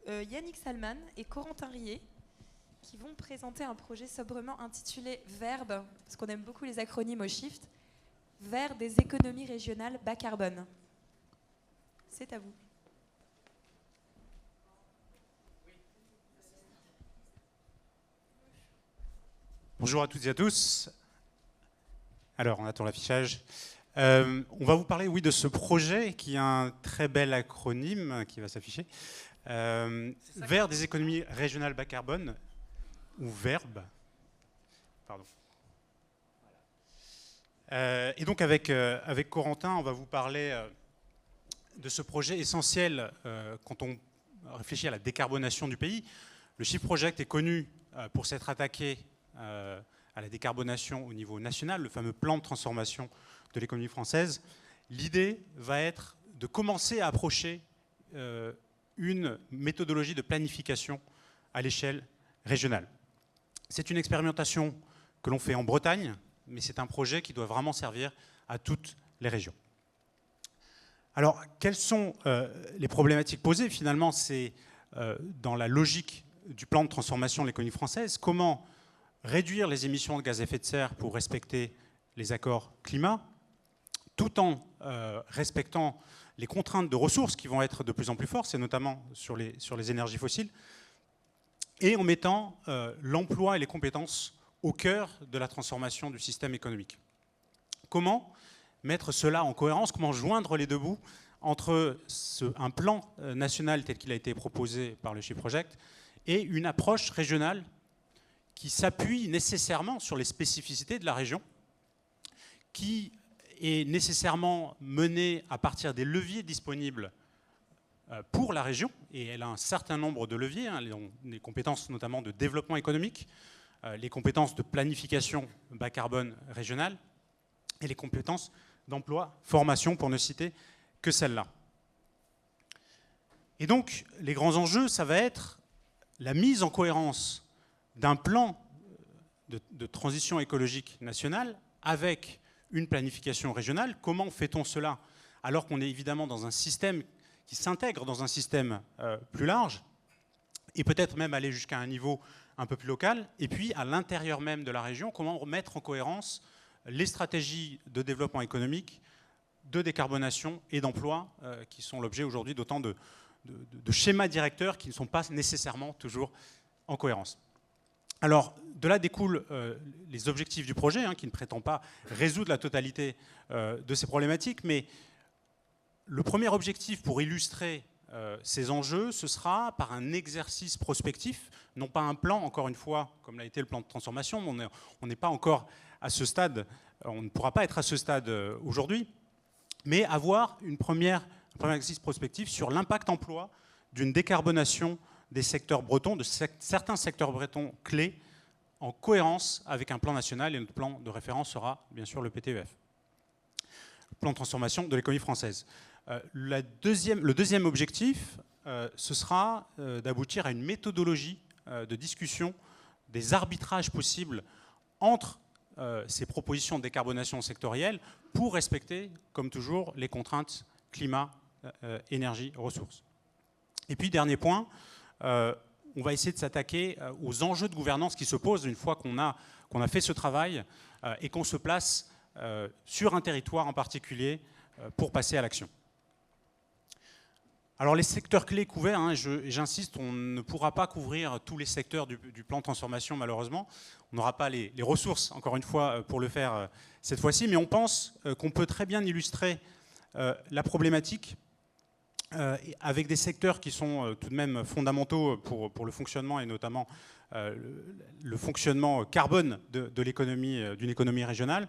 Yannick Salman et Corentin Rier qui vont présenter un projet sobrement intitulé VERB, parce qu'on aime beaucoup les acronymes au Shift, vers des économies régionales bas carbone. C'est à vous. Bonjour à toutes et à tous. Alors, on attend l'affichage. On va vous parler, oui, de ce projet qui a un très bel acronyme qui va s'afficher. Vers des économies régionales bas carbone, ou VERB. Pardon. Et donc, avec Corentin, on va vous parler de ce projet essentiel quand on réfléchit à la décarbonation du pays. Le Shift Project est connu pour s'être attaqué à la décarbonation au niveau national, le fameux plan de transformation de l'économie française. L'idée va être de commencer à approcher une méthodologie de planification à l'échelle régionale. C'est une expérimentation que l'on fait en Bretagne, mais c'est un projet qui doit vraiment servir à toutes les régions. Alors, quelles sont les problématiques posées? Finalement, c'est dans la logique du plan de transformation de l'économie française, comment réduire les émissions de gaz à effet de serre pour respecter les accords climat, tout en respectant les contraintes de ressources qui vont être de plus en plus fortes, et notamment sur les énergies fossiles, et en mettant l'emploi et les compétences au cœur de la transformation du système économique. Comment mettre cela en cohérence, comment joindre les deux bouts entre un plan national tel qu'il a été proposé par le Shift Project et une approche régionale qui s'appuie nécessairement sur les spécificités de la région, qui est nécessairement menée à partir des leviers disponibles pour la région, et elle a un certain nombre de leviers, les compétences notamment de développement économique, les compétences de planification bas carbone régionale, et les compétences d'emploi, formation, pour ne citer que celles-là. Et donc, les grands enjeux, ça va être la mise en cohérence d'un plan de transition écologique nationale avec une planification régionale. Comment fait-on cela alors qu'on est évidemment dans un système qui s'intègre dans un système plus large et peut-être même aller jusqu'à un niveau un peu plus local? Et puis, à l'intérieur même de la région, comment mettre en cohérence les stratégies de développement économique, de décarbonation et d'emploi qui sont l'objet aujourd'hui d'autant de schémas directeurs qui ne sont pas nécessairement toujours en cohérence. Alors, de là découlent les objectifs du projet, qui ne prétend pas résoudre la totalité de ces problématiques, mais le premier objectif pour illustrer ces enjeux, ce sera par un exercice prospectif, non pas un plan, encore une fois, comme l'a été le plan de transformation, on n'est pas encore à ce stade, on ne pourra pas être à ce stade aujourd'hui, mais avoir un premier exercice prospectif sur l'impact emploi d'une décarbonation des secteurs bretons, de certains secteurs bretons clés, en cohérence avec un plan national, et notre plan de référence sera bien sûr le PTEF, le plan de transformation de l'économie française. Le deuxième objectif, ce sera d'aboutir à une méthodologie de discussion des arbitrages possibles entre ces propositions de décarbonation sectorielle pour respecter, comme toujours, les contraintes climat, énergie, ressources. Et puis, dernier point, on va essayer de s'attaquer aux enjeux de gouvernance qui se posent une fois qu'on a fait ce travail et qu'on se place sur un territoire en particulier pour passer à l'action. Alors les secteurs clés couverts, j'insiste, on ne pourra pas couvrir tous les secteurs du plan de transformation malheureusement. On n'aura pas les ressources, encore une fois, pour le faire cette fois-ci, mais on pense qu'on peut très bien illustrer la problématique avec des secteurs qui sont tout de même fondamentaux pour le fonctionnement et notamment le fonctionnement carbone de l'économie, d'une économie régionale.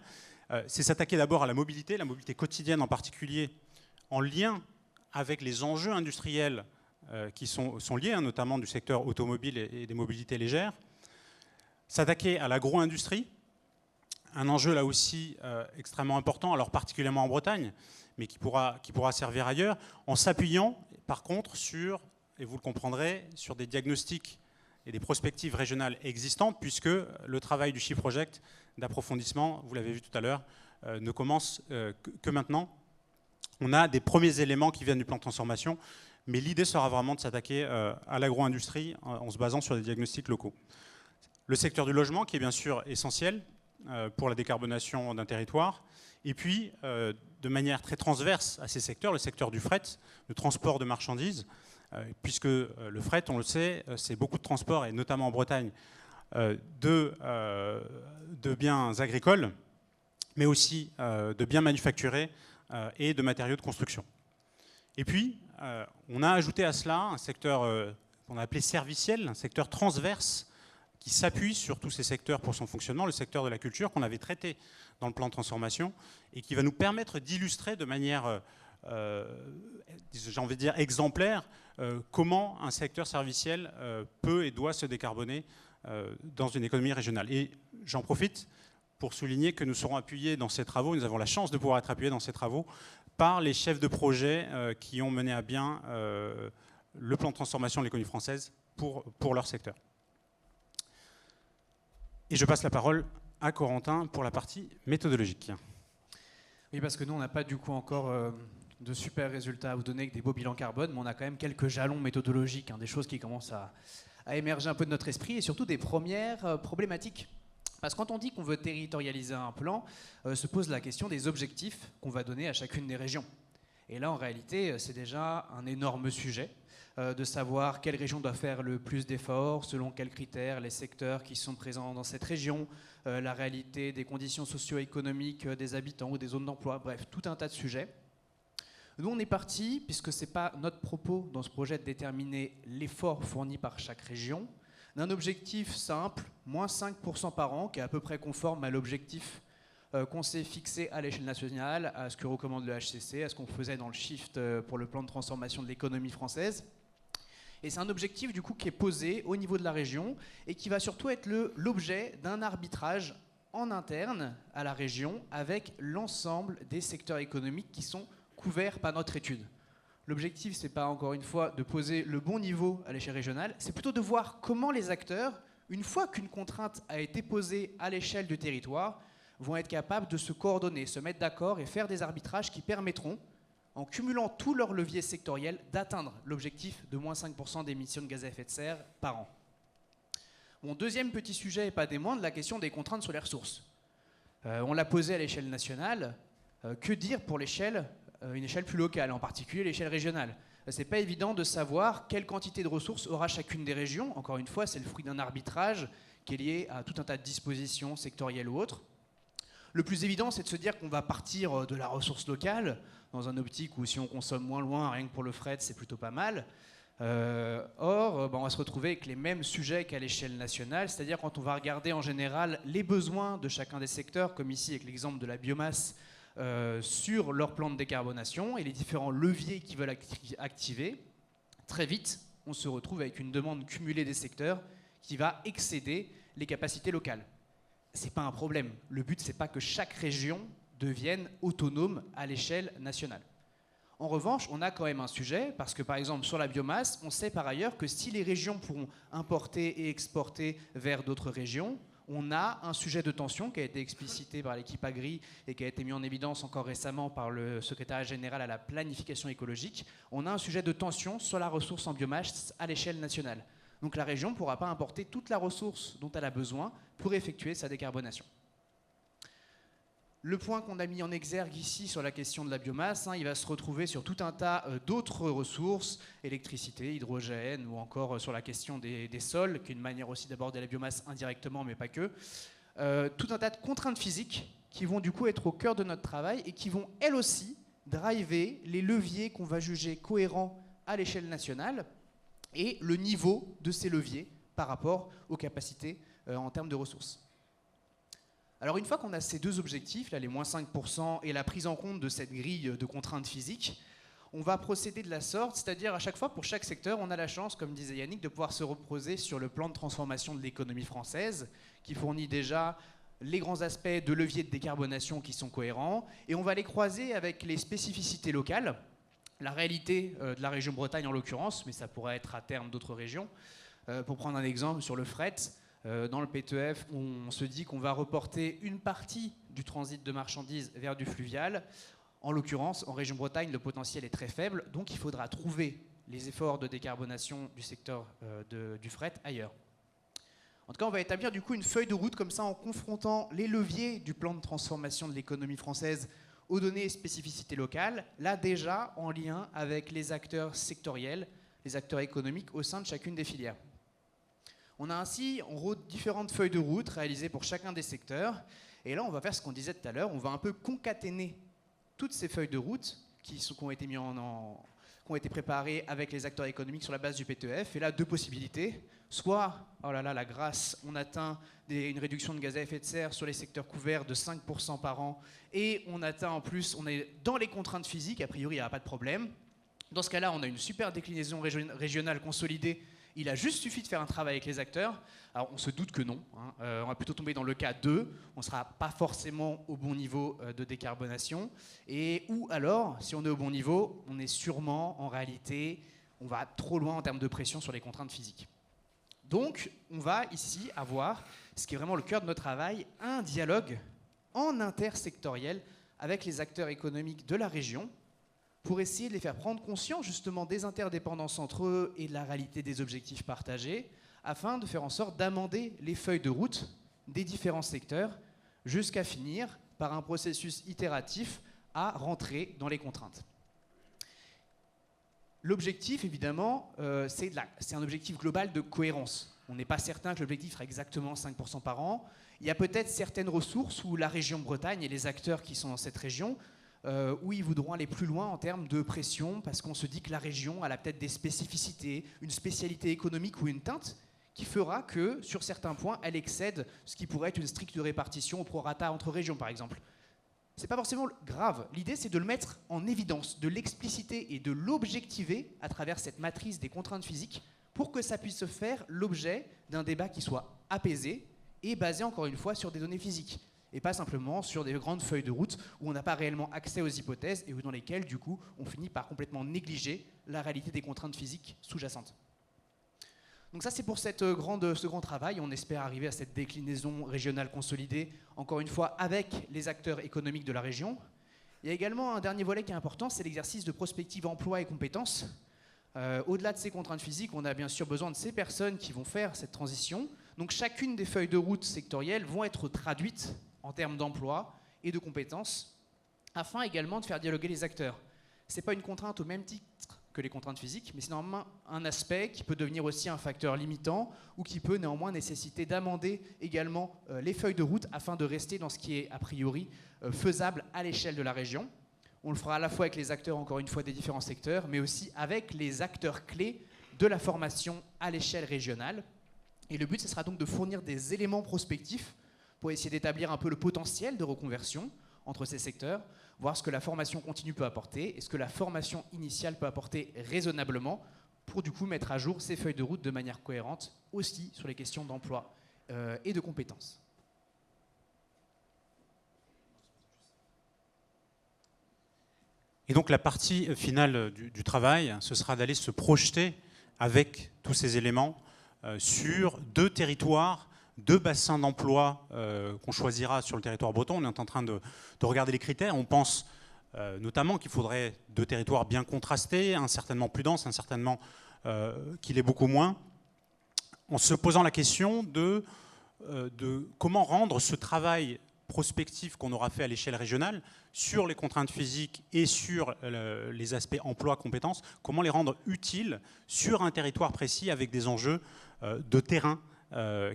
C'est s'attaquer d'abord à la mobilité quotidienne en particulier, en lien avec les enjeux industriels qui sont liés, notamment du secteur automobile et des mobilités légères. S'attaquer à l'agro-industrie, un enjeu là aussi extrêmement important, alors particulièrement en Bretagne, mais qui pourra servir ailleurs, en s'appuyant par contre sur, et vous le comprendrez, sur des diagnostics et des prospectives régionales existantes, puisque le travail du Shift Project d'approfondissement, vous l'avez vu tout à l'heure, ne commence que maintenant. On a des premiers éléments qui viennent du plan de transformation, Mais l'idée sera vraiment de s'attaquer à l'agro-industrie en se basant sur des diagnostics locaux. Le secteur du logement, qui est bien sûr essentiel pour la décarbonation d'un territoire. Et puis, de manière très transverse à ces secteurs, le secteur du fret, le transport de marchandises, puisque le fret, on le sait, c'est beaucoup de transport, et notamment en Bretagne, de biens agricoles, mais aussi de biens manufacturés et de matériaux de construction. Et puis, on a ajouté à cela un secteur qu'on a appelé serviciel, un secteur transverse qui s'appuie sur tous ces secteurs pour son fonctionnement, le secteur de la culture qu'on avait traité dans le plan de transformation et qui va nous permettre d'illustrer de manière, j'ai envie de dire, exemplaire, comment un secteur serviciel peut et doit se décarboner dans une économie régionale. Et j'en profite pour souligner que nous serons appuyés dans ces travaux, nous avons la chance de pouvoir être appuyés dans ces travaux par les chefs de projet qui ont mené à bien le plan de transformation de l'économie française pour leur secteur. Et je passe la parole à Corentin pour la partie méthodologique. Oui, parce que nous, on n'a pas du coup encore de super résultats à vous donner avec des beaux bilans carbone, mais on a quand même quelques jalons méthodologiques, des choses qui commencent à émerger un peu de notre esprit, et surtout des premières problématiques. Parce que quand on dit qu'on veut territorialiser un plan, se pose la question des objectifs qu'on va donner à chacune des régions. Et là, en réalité, c'est déjà un énorme sujet de savoir quelle région doit faire le plus d'efforts, selon quels critères, les secteurs qui sont présents dans cette région, la réalité des conditions socio-économiques des habitants ou des zones d'emploi, bref, tout un tas de sujets. Nous, on est parti, puisque ce n'est pas notre propos dans ce projet de déterminer l'effort fourni par chaque région, d'un objectif simple, moins 5% par an, qui est à peu près conforme à l'objectif qu'on s'est fixé à l'échelle nationale, à ce que recommande le HCC, à ce qu'on faisait dans le SHIFT pour le plan de transformation de l'économie française. Et c'est un objectif du coup qui est posé au niveau de la région et qui va surtout être l'objet d'un arbitrage en interne à la région avec l'ensemble des secteurs économiques qui sont couverts par notre étude. L'objectif, ce n'est pas encore une fois de poser le bon niveau à l'échelle régionale, c'est plutôt de voir comment les acteurs, une fois qu'une contrainte a été posée à l'échelle du territoire, vont être capables de se coordonner, se mettre d'accord et faire des arbitrages qui permettront, en cumulant tous leurs leviers sectoriels, d'atteindre l'objectif de moins 5% d'émissions de gaz à effet de serre par an. Mon deuxième petit sujet, et pas des moindres, la question des contraintes sur les ressources. On l'a posé à l'échelle nationale. Que dire pour une échelle plus locale, en particulier l'échelle régionale? C'est pas évident de savoir quelle quantité de ressources aura chacune des régions. Encore une fois, c'est le fruit d'un arbitrage qui est lié à tout un tas de dispositions sectorielles ou autres. Le plus évident, c'est de se dire qu'on va partir de la ressource locale, dans un optique où si on consomme moins loin, rien que pour le fret, c'est plutôt pas mal. Or, on va se retrouver avec les mêmes sujets qu'à l'échelle nationale, c'est-à-dire quand on va regarder en général les besoins de chacun des secteurs, comme ici avec l'exemple de la biomasse, sur leur plan de décarbonation et les différents leviers qu'ils veulent activer, très vite, on se retrouve avec une demande cumulée des secteurs qui va excéder les capacités locales. Ce n'est pas un problème. Le but, ce n'est pas que chaque région devienne autonome à l'échelle nationale. En revanche, on a quand même un sujet, parce que par exemple, sur la biomasse, on sait par ailleurs que si les régions pourront importer et exporter vers d'autres régions, on a un sujet de tension qui a été explicité par l'équipe Agri et qui a été mis en évidence encore récemment par le secrétariat général à la planification écologique. On a un sujet de tension sur la ressource en biomasse à l'échelle nationale. Donc la région ne pourra pas importer toute la ressource dont elle a besoin pour effectuer sa décarbonation. Le point qu'on a mis en exergue ici sur la question de la biomasse, il va se retrouver sur tout un tas d'autres ressources, électricité, hydrogène, ou encore sur la question des sols, qui est une manière aussi d'aborder la biomasse indirectement, mais pas que. Tout un tas de contraintes physiques qui vont du coup être au cœur de notre travail et qui vont elles aussi driver les leviers qu'on va juger cohérents à l'échelle nationale et le niveau de ces leviers par rapport aux capacités en termes de ressources. Alors une fois qu'on a ces deux objectifs, là, les moins 5% et la prise en compte de cette grille de contraintes physiques, on va procéder de la sorte, c'est-à-dire à chaque fois, pour chaque secteur, on a la chance, comme disait Yannick, de pouvoir se reposer sur le plan de transformation de l'économie française, qui fournit déjà les grands aspects de levier de décarbonation qui sont cohérents, et on va les croiser avec les spécificités locales, la réalité de la région Bretagne en l'occurrence, mais ça pourrait être à terme d'autres régions. Pour prendre un exemple sur le fret, dans le P2F, on se dit qu'on va reporter une partie du transit de marchandises vers du fluvial. En l'occurrence, en région Bretagne, le potentiel est très faible, donc il faudra trouver les efforts de décarbonation du secteur du fret ailleurs. En tout cas, on va établir du coup une feuille de route comme ça en confrontant les leviers du plan de transformation de l'économie française aux données et spécificités locales, là déjà en lien avec les acteurs sectoriels, les acteurs économiques au sein de chacune des filières. On a ainsi en route différentes feuilles de route réalisées pour chacun des secteurs. Et là, on va faire ce qu'on disait tout à l'heure, on va un peu concaténer toutes ces feuilles de route qui ont été préparées avec les acteurs économiques sur la base du PTEF. Et là, deux possibilités. Soit, oh là là, la grâce, on atteint une réduction de gaz à effet de serre sur les secteurs couverts de 5% par an. Et on atteint en plus, on est dans les contraintes physiques, a priori, il n'y a pas de problème. Dans ce cas-là, on a une super déclinaison régionale consolidée. Il a juste suffi de faire un travail avec les acteurs. Alors, on se doute que non. On va plutôt tomber dans le cas 2. On ne sera pas forcément au bon niveau de décarbonation. Ou alors, si on est au bon niveau, on est sûrement, en réalité, on va trop loin en termes de pression sur les contraintes physiques. Donc, on va ici avoir, ce qui est vraiment le cœur de notre travail, un dialogue en intersectoriel avec les acteurs économiques de la région, pour essayer de les faire prendre conscience justement des interdépendances entre eux et de la réalité des objectifs partagés, afin de faire en sorte d'amender les feuilles de route des différents secteurs, jusqu'à finir par un processus itératif à rentrer dans les contraintes. L'objectif, évidemment, c'est un objectif global de cohérence. On n'est pas certain que l'objectif sera exactement 5% par an. Il y a peut-être certaines ressources où la région Bretagne et les acteurs qui sont dans cette région où ils voudront aller plus loin en termes de pression, parce qu'on se dit que la région elle a peut-être des spécificités, une spécialité économique ou une teinte qui fera que, sur certains points, elle excède ce qui pourrait être une stricte répartition au prorata entre régions, par exemple. C'est pas forcément grave. L'idée, c'est de le mettre en évidence, de l'expliciter et de l'objectiver à travers cette matrice des contraintes physiques pour que ça puisse faire l'objet d'un débat qui soit apaisé et basé, encore une fois, sur des données physiques, et pas simplement sur des grandes feuilles de route où on n'a pas réellement accès aux hypothèses et dans lesquelles, du coup, on finit par complètement négliger la réalité des contraintes physiques sous-jacentes. Donc ça, c'est pour ce grand travail. On espère arriver à cette déclinaison régionale consolidée, encore une fois, avec les acteurs économiques de la région. Il y a également un dernier volet qui est important, c'est l'exercice de prospective emploi et compétences. Au-delà de ces contraintes physiques, on a bien sûr besoin de ces personnes qui vont faire cette transition. Donc chacune des feuilles de route sectorielles vont être traduites en termes d'emploi et de compétences, afin également de faire dialoguer les acteurs. Ce n'est pas une contrainte au même titre que les contraintes physiques, mais c'est normalement un aspect qui peut devenir aussi un facteur limitant ou qui peut néanmoins nécessiter d'amender également les feuilles de route afin de rester dans ce qui est a priori faisable à l'échelle de la région. On le fera à la fois avec les acteurs, encore une fois, des différents secteurs, mais aussi avec les acteurs clés de la formation à l'échelle régionale. Et le but, ce sera donc de fournir des éléments prospectifs pour essayer d'établir un peu le potentiel de reconversion entre ces secteurs, voir ce que la formation continue peut apporter et ce que la formation initiale peut apporter raisonnablement pour du coup mettre à jour ces feuilles de route de manière cohérente aussi sur les questions d'emploi et de compétences. Et donc la partie finale du travail, ce sera d'aller se projeter avec tous ces éléments sur deux territoires, deux bassins d'emploi qu'on choisira sur le territoire breton. On est en train de regarder les critères. On pense notamment qu'il faudrait deux territoires bien contrastés, un certainement plus dense, un certainement qu'il est beaucoup moins, en se posant la question de comment rendre ce travail prospectif qu'on aura fait à l'échelle régionale sur les contraintes physiques et sur les aspects emploi, compétences, comment les rendre utiles sur un territoire précis avec des enjeux de terrain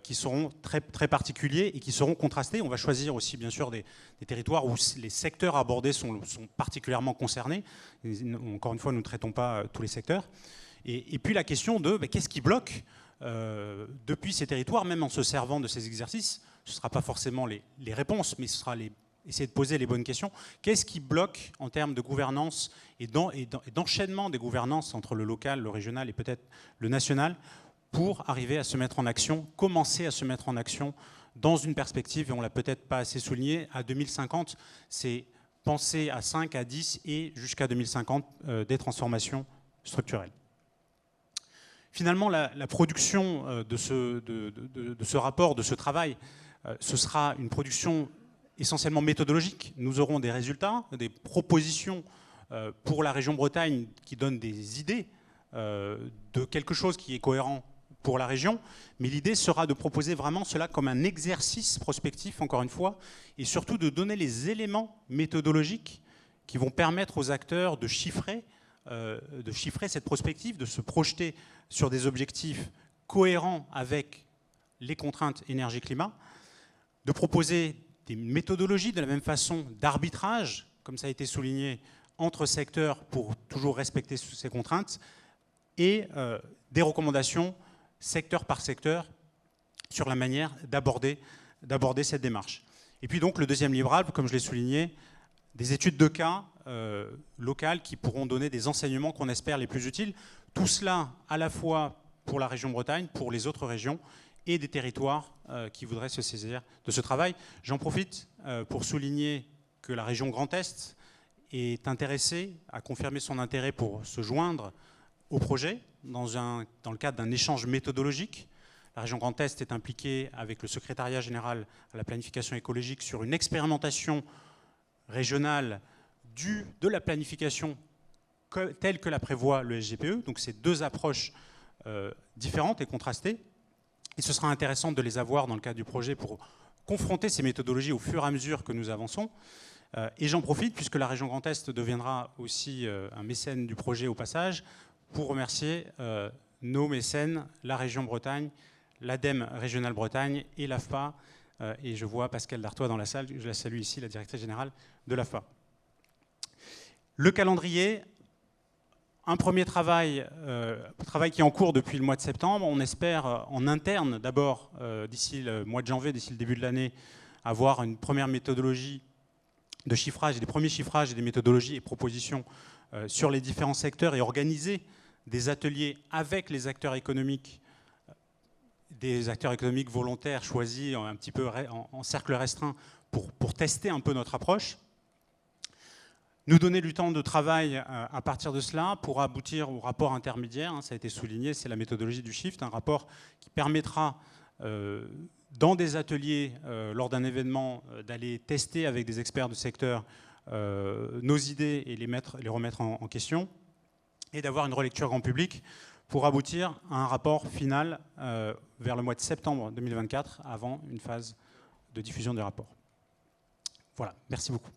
qui seront très, très particuliers et qui seront contrastés. On va choisir aussi bien sûr des territoires où les secteurs abordés sont particulièrement concernés. Encore une fois, nous ne traitons pas tous les secteurs. Et puis la question de qu'est-ce qui bloque depuis ces territoires, même en se servant de ces exercices. Ce ne sera pas forcément les réponses, mais ce sera essayer de poser les bonnes questions. Qu'est-ce qui bloque en termes de gouvernance et d'enchaînement des gouvernances entre le local, le régional et peut-être le national pour arriver à se mettre en action, commencer à se mettre en action dans une perspective, et on ne l'a peut-être pas assez souligné, à 2050, c'est penser à 5, à 10 et jusqu'à 2050 des transformations structurelles. Finalement, la production de ce rapport, de ce travail, ce sera une production essentiellement méthodologique. Nous aurons des résultats, des propositions pour la région Bretagne qui donnent des idées de quelque chose qui est cohérent pour la région, mais l'idée sera de proposer vraiment cela comme un exercice prospectif, encore une fois, et surtout de donner les éléments méthodologiques qui vont permettre aux acteurs de chiffrer cette prospective, de se projeter sur des objectifs cohérents avec les contraintes énergie-climat, de proposer des méthodologies de la même façon d'arbitrage, comme ça a été souligné, entre secteurs pour toujours respecter ces contraintes, et des recommandations secteur par secteur sur la manière d'aborder cette démarche. Et puis donc le deuxième livrable, comme je l'ai souligné, des études de cas locales qui pourront donner des enseignements qu'on espère les plus utiles. Tout cela à la fois pour la région Bretagne, pour les autres régions et des territoires qui voudraient se saisir de ce travail. J'en profite pour souligner que la région Grand Est est intéressée, a confirmé son intérêt pour se joindre au projet dans le cadre d'un échange méthodologique. La région Grand Est est impliquée avec le secrétariat général à la planification écologique sur une expérimentation régionale de la planification telle que la prévoit le SGPE. Donc c'est deux approches différentes et contrastées. Et ce sera intéressant de les avoir dans le cadre du projet pour confronter ces méthodologies au fur et à mesure que nous avançons. Et j'en profite, puisque la région Grand Est deviendra aussi un mécène du projet au passage, pour remercier nos mécènes, la région Bretagne, l'ADEME régionale Bretagne et l'AFPA. Et je vois Pascal Dartois dans la salle, je la salue ici, la directrice générale de l'AFPA. Le calendrier, un premier travail qui est en cours depuis le mois de septembre. On espère en interne, d'abord, d'ici le mois de janvier, d'ici le début de l'année, avoir une première méthodologie de chiffrage et des premiers chiffrages et des méthodologies et propositions sur les différents secteurs et organiser des ateliers avec les acteurs économiques, des acteurs économiques volontaires choisis un petit peu en cercle restreint pour tester un peu notre approche. Nous donner du temps de travail à partir de cela pour aboutir au rapport intermédiaire. Ça a été souligné, c'est la méthodologie du Shift, un rapport qui permettra dans des ateliers, lors d'un événement, d'aller tester avec des experts du secteur nos idées et les remettre en question, et d'avoir une relecture grand public pour aboutir à un rapport final vers le mois de septembre 2024, avant une phase de diffusion du rapport. Voilà, merci beaucoup.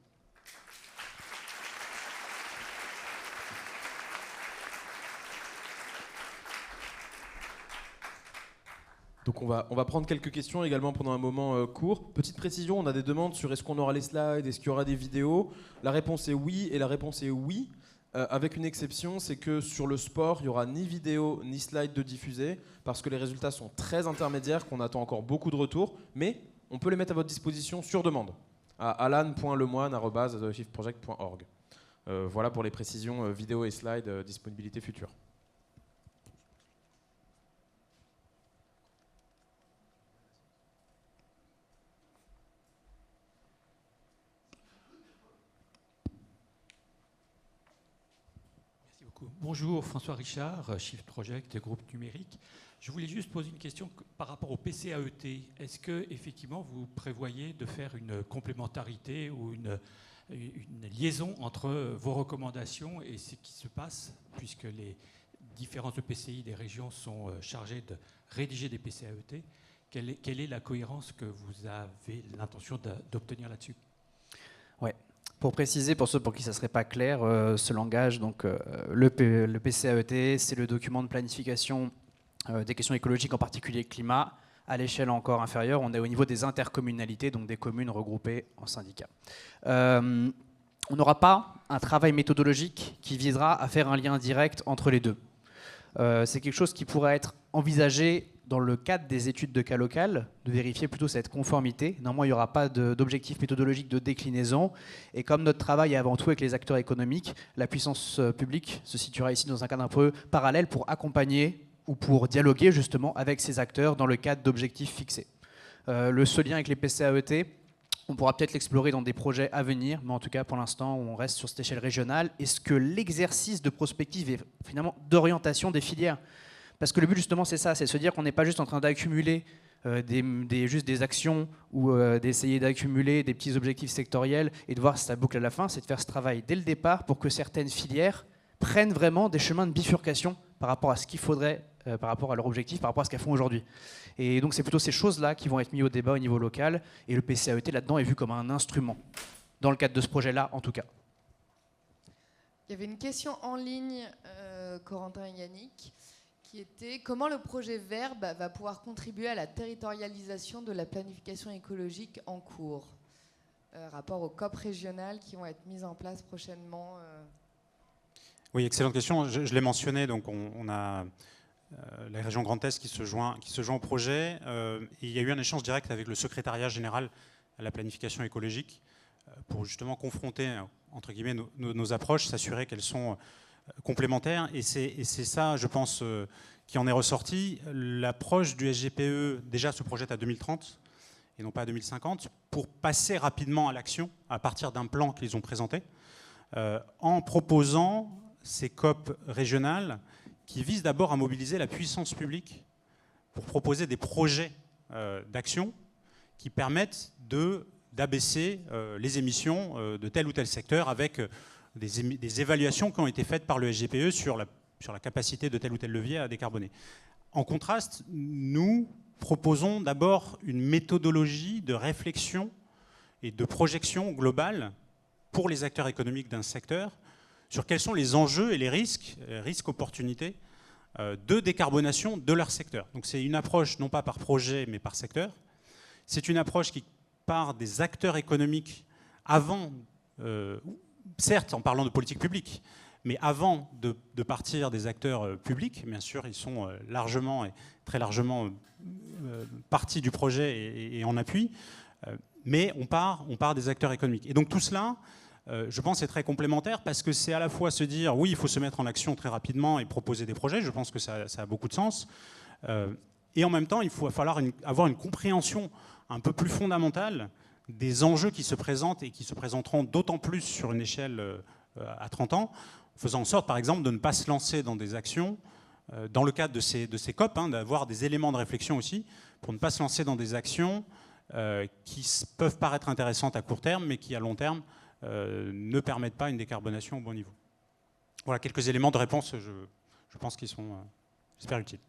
Donc on va prendre quelques questions également pendant un moment court. Petite précision, on a des demandes sur est-ce qu'on aura les slides, est-ce qu'il y aura des vidéos. La réponse est oui et la réponse est oui, avec une exception, c'est que sur le sport, il n'y aura ni vidéo ni slide de diffuser parce que les résultats sont très intermédiaires, qu'on attend encore beaucoup de retours, mais on peut les mettre à votre disposition sur demande à alan.lemoine@shiftproject.org. Voilà pour les précisions vidéo et slides, disponibilité future. Bonjour, François Richard, Shift Project, groupe numérique. Je voulais juste poser une question par rapport au PCAET. Est-ce que effectivement vous prévoyez de faire une complémentarité ou une liaison entre vos recommandations et ce qui se passe, puisque les différents EPCI des régions sont chargés de rédiger des PCAET? Quelle est la cohérence que vous avez l'intention d'obtenir là-dessus? Ouais. Pour préciser, pour ceux pour qui ça ne serait pas clair, ce langage, donc, le PCAET, c'est le document de planification des questions écologiques, en particulier climat, à l'échelle encore inférieure. On est au niveau des intercommunalités, donc des communes regroupées en syndicats. On n'aura pas un travail méthodologique qui visera à faire un lien direct entre les deux. C'est quelque chose qui pourrait être envisagé dans le cadre des études de cas local, de vérifier plutôt cette conformité. Normalement, il n'y aura pas d'objectif méthodologique de déclinaison. Et comme notre travail est avant tout avec les acteurs économiques, la puissance publique se situera ici dans un cadre un peu parallèle pour accompagner ou pour dialoguer justement avec ces acteurs dans le cadre d'objectifs fixés. Ce lien avec les PCAET, on pourra peut-être l'explorer dans des projets à venir, mais en tout cas, pour l'instant, on reste sur cette échelle régionale. Est-ce que l'exercice de prospective et finalement d'orientation des filières? Parce que le but, justement, c'est ça, c'est se dire qu'on n'est pas juste en train d'accumuler juste des actions ou d'essayer d'accumuler des petits objectifs sectoriels et de voir si ça boucle à la fin, c'est de faire ce travail dès le départ pour que certaines filières prennent vraiment des chemins de bifurcation par rapport à ce qu'il faudrait, par rapport à leur objectif, par rapport à ce qu'elles font aujourd'hui. Et donc c'est plutôt ces choses-là qui vont être mises au débat au niveau local, et le PCAET là-dedans est vu comme un instrument, dans le cadre de ce projet-là en tout cas. Il y avait une question en ligne, Corentin et Yannick, qui était comment le projet Verbe va pouvoir contribuer à la territorialisation de la planification écologique en cours, rapport aux COP régionales qui vont être mises en place prochainement. Oui, excellente question. Je l'ai mentionné, donc on a la région Grand Est qui se joint au projet. Et il y a eu un échange direct avec le secrétariat général à la planification écologique pour justement confronter, entre guillemets, nos approches, s'assurer qu'elles sont complémentaires. Et c'est ça, je pense, qui en est ressorti. L'approche du SGPE, déjà, se projette à 2030 et non pas à 2050, pour passer rapidement à l'action à partir d'un plan qu'ils ont présenté, en proposant ces COP régionales qui visent d'abord à mobiliser la puissance publique pour proposer des projets d'action qui permettent d'abaisser les émissions de tel ou tel secteur avec des évaluations qui ont été faites par le SGPE sur la capacité de tel ou tel levier à décarboner. En contraste, nous proposons d'abord une méthodologie de réflexion et de projection globale pour les acteurs économiques d'un secteur sur quels sont les enjeux et les risques opportunités de décarbonation de leur secteur. Donc c'est une approche non pas par projet mais par secteur. C'est une approche qui part des acteurs économiques avant, certes en parlant de politique publique, mais avant de partir des acteurs publics. Bien sûr, ils sont largement et très largement partie du projet et en appui, mais on part des acteurs économiques. Et donc tout cela, je pense, est très complémentaire parce que c'est à la fois se dire, oui, il faut se mettre en action très rapidement et proposer des projets, je pense que ça a beaucoup de sens, et en même temps, il va falloir avoir une compréhension un peu plus fondamentale des enjeux qui se présentent et qui se présenteront d'autant plus sur une échelle à 30 ans, faisant en sorte, par exemple, de ne pas se lancer dans des actions, dans le cadre de ces COP, d'avoir des éléments de réflexion aussi, pour ne pas se lancer dans des actions qui peuvent paraître intéressantes à court terme, mais qui, à long terme, ne permettent pas une décarbonation au bon niveau. Voilà quelques éléments de réponse, je pense, qui sont, j'espère, utiles.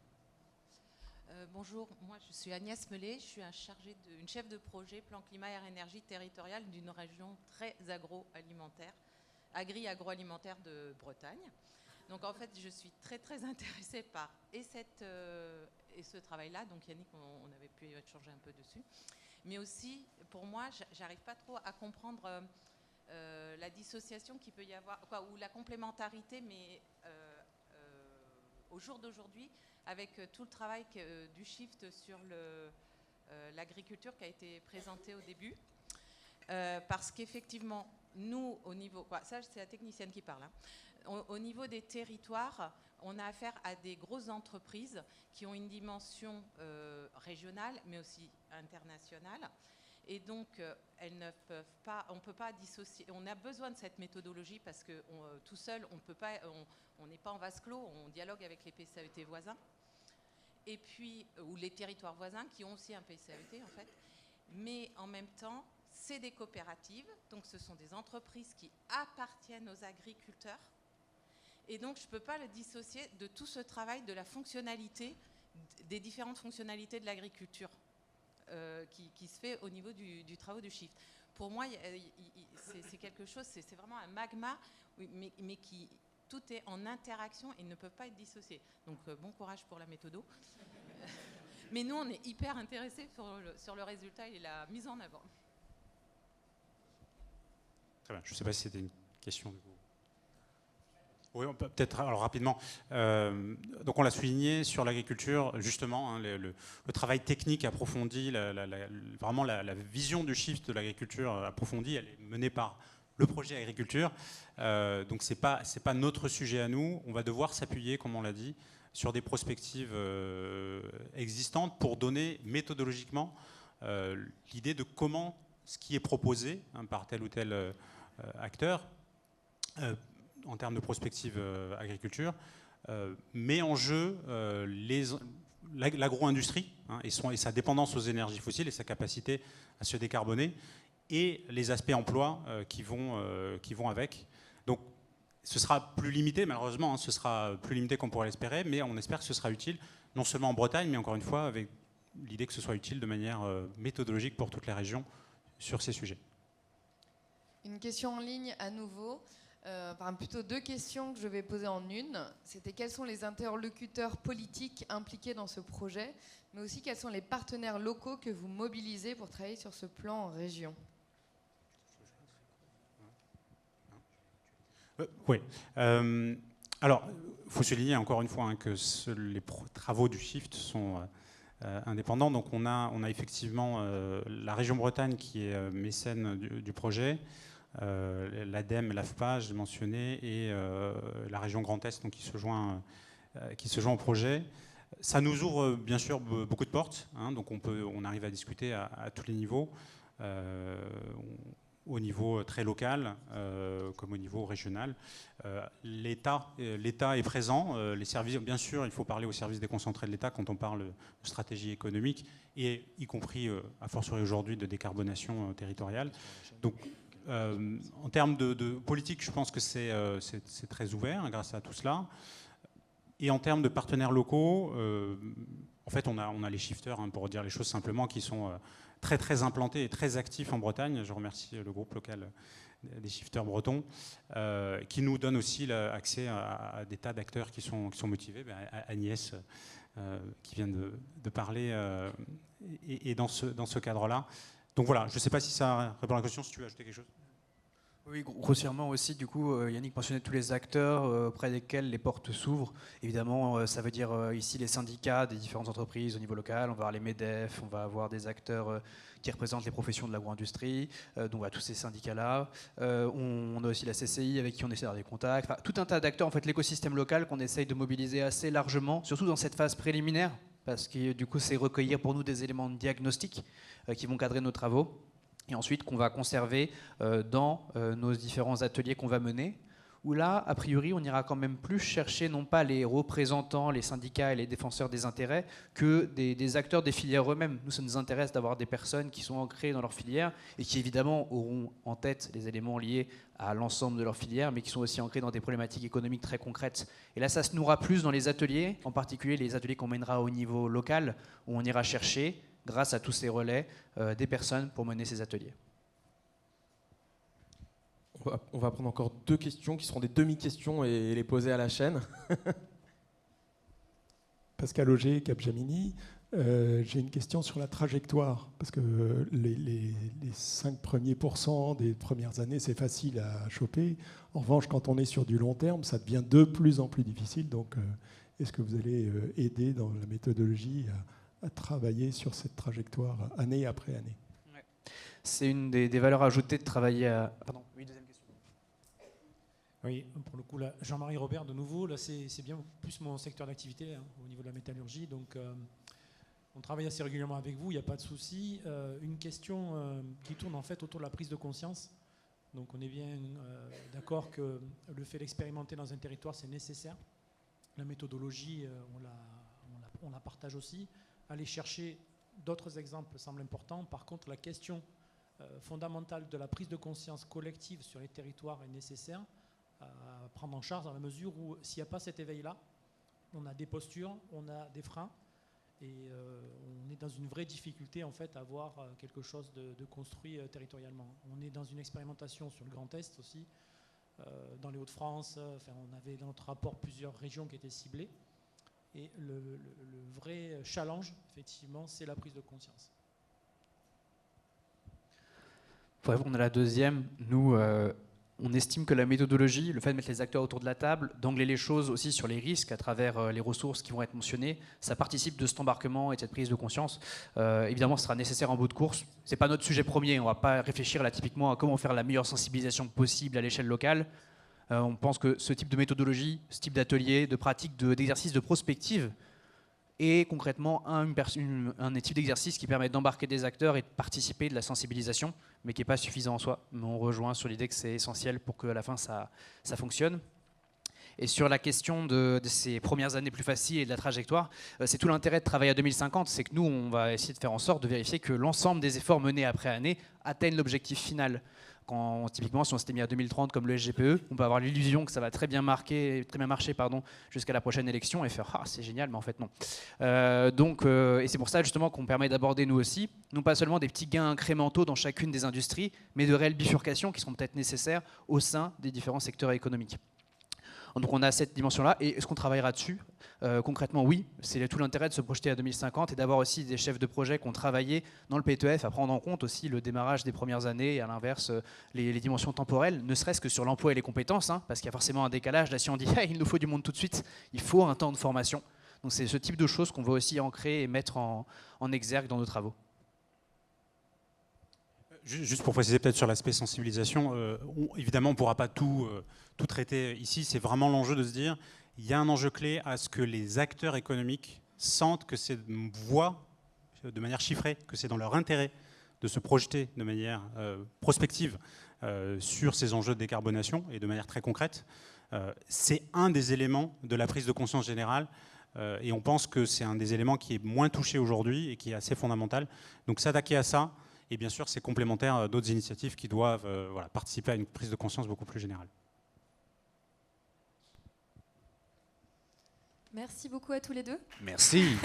Bonjour, moi je suis Agnès Mellet, je suis une chef de projet plan climat air énergie territoriale d'une région très agroalimentaire, agroalimentaire de Bretagne. Donc en fait je suis très intéressée par ce travail-là, donc Yannick on avait pu échanger un peu dessus, mais aussi pour moi j'arrive pas trop à comprendre la dissociation qu'il peut y avoir, ou la complémentarité, mais au jour d'aujourd'hui, avec tout le travail du shift sur l'agriculture qui a été présenté au début. Parce qu'effectivement, nous, au niveau... ça, c'est la technicienne qui parle. Au niveau des territoires, on a affaire à des grosses entreprises qui ont une dimension régionale, mais aussi internationale. Et donc, elles ne peuvent pas, on ne peut pas dissocier. On a besoin de cette méthodologie parce que tout seul, on peut pas, on n'est pas en vase clos, on dialogue avec les PCAET voisins, et puis, ou les territoires voisins qui ont aussi un PCAET en fait. Mais en même temps, c'est des coopératives, donc ce sont des entreprises qui appartiennent aux agriculteurs. Et donc, je ne peux pas le dissocier de tout ce travail de la fonctionnalité, des différentes fonctionnalités de l'agriculture. Qui se fait au niveau du travail du shift. Pour moi, c'est quelque chose, c'est vraiment un magma, mais qui tout est en interaction et ne peut pas être dissocié. Donc bon courage pour la méthodo. Mais nous, on est hyper intéressés sur le résultat et la mise en avant. Très bien. Je ne sais pas si c'était une question de vous. Oui, peut-être alors rapidement. Donc on l'a souligné sur l'agriculture, justement, le travail technique approfondi, vraiment la vision du shift de l'agriculture approfondie, elle est menée par le projet agriculture. Donc c'est pas notre sujet à nous. On va devoir s'appuyer, comme on l'a dit, sur des prospectives existantes pour donner méthodologiquement l'idée de comment ce qui est proposé par tel ou tel acteur en termes de prospective agriculture, met en jeu l'agro-industrie et sa dépendance aux énergies fossiles et sa capacité à se décarboner et les aspects emploi qui vont avec. Donc Ce sera plus limité, malheureusement, hein, ce sera plus limité qu'on pourrait l'espérer, mais on espère que ce sera utile, non seulement en Bretagne, mais encore une fois, avec l'idée que ce soit utile de manière méthodologique pour toutes les régions sur ces sujets. Une question en ligne à nouveau, enfin plutôt 2 questions que je vais poser en une. C'était quels sont les interlocuteurs politiques impliqués dans ce projet, mais aussi quels sont les partenaires locaux que vous mobilisez pour travailler sur ce plan en région? Oui. Alors, il faut souligner encore une fois hein, que les travaux du Shift sont indépendants. Donc, on a effectivement la région Bretagne qui est mécène du projet, l'ADEME, l'AFPA, j'ai mentionné, et la région Grand Est donc, qui se joint au projet. Ça nous ouvre bien sûr beaucoup de portes. Hein, donc, on arrive à discuter à tous les niveaux. Au niveau très local comme au niveau régional. L'État est présent. Les services, bien sûr, il faut parler aux services déconcentrés de l'État quand on parle de stratégie économique, et y compris, à fortiori aujourd'hui, de décarbonation territoriale. Donc, en termes de politique, je pense que c'est très ouvert grâce à tout cela. Et en termes de partenaires locaux, en fait, on a les shifters, hein, pour dire les choses simplement, qui sont très très implantés et très actifs en Bretagne. Je remercie le groupe local des shifters bretons, qui nous donne aussi accès à des tas d'acteurs qui sont motivés. Agnès, qui vient de parler, et dans ce cadre-là. Donc voilà, je ne sais pas si ça répond à la question, si tu veux ajouter quelque chose. Oui, grossièrement aussi, du coup, Yannick mentionnait tous les acteurs auprès desquels les portes s'ouvrent. Évidemment, ça veut dire ici les syndicats des différentes entreprises au niveau local, on va avoir les MEDEF, on va avoir des acteurs qui représentent les professions de l'agro-industrie, donc à tous ces syndicats-là. On a aussi la CCI avec qui on essaie d'avoir des contacts, enfin, tout un tas d'acteurs, en fait, l'écosystème local qu'on essaye de mobiliser assez largement, surtout dans cette phase préliminaire, parce que du coup, c'est recueillir pour nous des éléments de diagnostic qui vont cadrer nos travaux. Et ensuite qu'on va conserver dans nos différents ateliers qu'on va mener, où là, a priori, on ira quand même plus chercher non pas les représentants, les syndicats et les défenseurs des intérêts, que des acteurs des filières eux-mêmes. Nous, ça nous intéresse d'avoir des personnes qui sont ancrées dans leur filière et qui, évidemment, auront en tête les éléments liés à l'ensemble de leur filière, mais qui sont aussi ancrés dans des problématiques économiques très concrètes. Et là, ça se nourra plus dans les ateliers, en particulier les ateliers qu'on mènera au niveau local, où on ira chercher, grâce à tous ces relais, des personnes pour mener ces ateliers. On va prendre encore 2 questions qui seront des demi-questions et les poser à la chaîne. Pascal Auger, Capgemini. J'ai une question sur la trajectoire, parce que les 5 premiers % des premières années, c'est facile à choper. En revanche, quand on est sur du long terme, ça devient de plus en plus difficile. Donc, est-ce que vous allez aider dans la méthodologie à travailler sur cette trajectoire année après année? Ouais. C'est une des valeurs ajoutées de travailler à... Pardon, oui, deuxième question. Oui, pour le coup, là, Jean-Marie Robert, de nouveau, là, c'est bien plus mon secteur d'activité hein, au niveau de la métallurgie. Donc, on travaille assez régulièrement avec vous, il n'y a pas de souci. Une question qui tourne en fait autour de la prise de conscience. Donc, on est bien d'accord que le fait d'expérimenter dans un territoire, c'est nécessaire. La méthodologie, on la partage aussi. Aller chercher d'autres exemples semble important. Par contre, la question fondamentale de la prise de conscience collective sur les territoires est nécessaire à prendre en charge dans la mesure où s'il n'y a pas cet éveil-là, on a des postures, on a des freins et on est dans une vraie difficulté en fait à avoir quelque chose de construit territorialement. On est dans une expérimentation sur le Grand Est aussi, dans les Hauts-de-France. Enfin, on avait dans notre rapport plusieurs régions qui étaient ciblées. Et le vrai challenge, effectivement, c'est la prise de conscience. Pour répondre à la deuxième, nous, on estime que la méthodologie, le fait de mettre les acteurs autour de la table, d'angler les choses aussi sur les risques à travers les ressources qui vont être mentionnées, ça participe de cet embarquement et de cette prise de conscience. Évidemment, ce sera nécessaire en bout de course. Ce n'est pas notre sujet premier. On ne va pas réfléchir là typiquement à comment faire la meilleure sensibilisation possible à l'échelle locale. On pense que ce type de méthodologie, ce type d'atelier, de pratique, d'exercice de prospective est concrètement un type d'exercice qui permet d'embarquer des acteurs et de participer de la sensibilisation, mais qui n'est pas suffisant en soi. Mais on rejoint sur l'idée que c'est essentiel pour qu'à la fin ça fonctionne. Et sur la question de ces premières années plus faciles et de la trajectoire, c'est tout l'intérêt de travailler à 2050, c'est que nous, on va essayer de faire en sorte de vérifier que l'ensemble des efforts menés après année atteignent l'objectif final. Typiquement, si on s'était mis à 2030 comme le SGPE, on peut avoir l'illusion que ça va très bien marcher jusqu'à la prochaine élection et faire « Ah, c'est génial », mais en fait non. Et c'est pour ça justement qu'on permet d'aborder nous aussi, non pas seulement des petits gains incrémentaux dans chacune des industries, mais de réelles bifurcations qui seront peut-être nécessaires au sein des différents secteurs économiques. Donc on a cette dimension-là, et est-ce qu'on travaillera dessus ? Concrètement, oui, c'est tout l'intérêt de se projeter à 2050 et d'avoir aussi des chefs de projet qui ont travaillé dans le P2F à prendre en compte aussi le démarrage des premières années et à l'inverse les dimensions temporelles, ne serait-ce que sur l'emploi et les compétences, hein, parce qu'il y a forcément un décalage. Là, si on dit « il nous faut du monde tout de suite », il faut un temps de formation. Donc c'est ce type de choses qu'on veut aussi ancrer et mettre en exergue dans nos travaux. Juste pour préciser peut-être sur l'aspect sensibilisation, évidemment on ne pourra pas tout traiter ici, c'est vraiment l'enjeu de se dire, il y a un enjeu clé à ce que les acteurs économiques sentent que c'est voient de manière chiffrée, que c'est dans leur intérêt de se projeter de manière prospective sur ces enjeux de décarbonation et de manière très concrète. C'est un des éléments de la prise de conscience générale et on pense que c'est un des éléments qui est moins touché aujourd'hui et qui est assez fondamental. Donc s'attaquer à ça, et bien sûr, c'est complémentaire d'autres initiatives qui doivent participer à une prise de conscience beaucoup plus générale. Merci beaucoup à tous les deux. Merci.